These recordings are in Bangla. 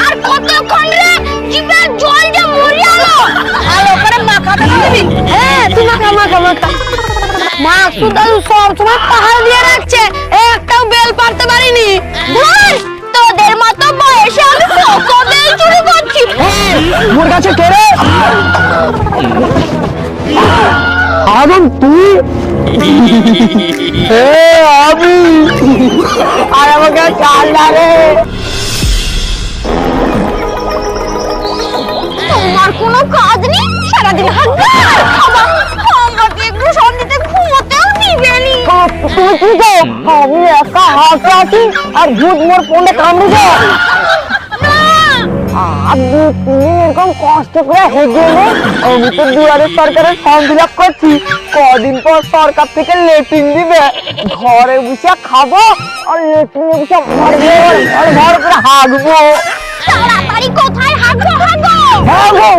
আর কতক্ষণ রে জিভে জল যে মরে আলো আর ওখানে মাখাটা দিবি। হ্যাঁ তুই মাখা মা সুদা সব সময় পাহাড় দিয়ে রাখছে, একটাও বেল পারতে পারিনি। ধর তোদের মতো বয়সে আমি কত বেল চুরি করছি। মোর কাছে কে রে? আদম তুই? আমি আর আমাকে চাল না রে। তোমার কোনো কাজ নেই, সারাদিন হাজার খাবার, আমাকে একটু শান্তিতে ঘুমোতেও দিবেনি। তুমি কি যাও? আমি একা হাসতে আছি আর ভূত মোর ফোনে কামড়ে যাও। আপনি তুমি এরকম কষ্ট করে হেগে নে। আমি তো দুয়ারে সরকারের ফর্ম ফিল আপ করছি, কদিন পর সরকার থেকে লেটিন দিবে, ঘরে বসে খাবো আর লেটিনে বসে ঘর করে হাগবো। তাড়াতাড়ি কোথায় হাগবো? হাগবো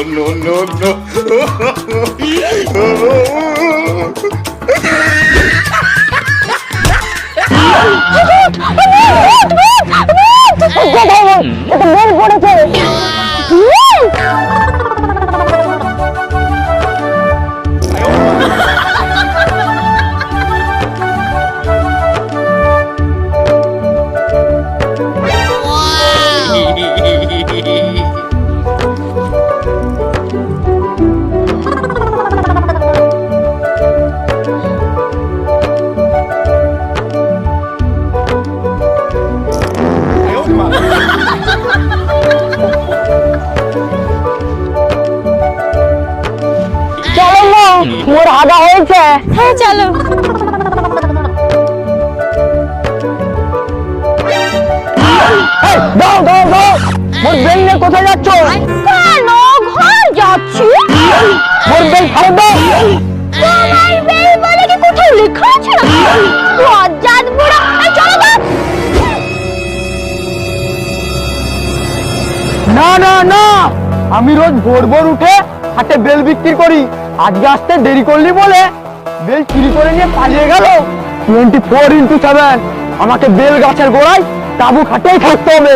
no. মোর হাগা হয়েছে। হ্যাঁ চলো। দাও মোর বেল নিয়ে কোথায় যাচ্ছ? কেন ঘর যাচ্ছি? মোর বেল ফেরত দাও। তোমার বেল বলে কি কোথাও লেখা আছে না? লজ্জাত বুড়া, এই চলো তো। না আমি রোজ ভোর উঠে হাটে বেল বিক্রি করি, আজকে আসতে দেরি করলি বলে বেল চুরি করে নিয়ে পালিয়ে গেল। 24x7 আমাকে বেল গাছের গোড়ায় তাবু খাটেই থাকতে হবে।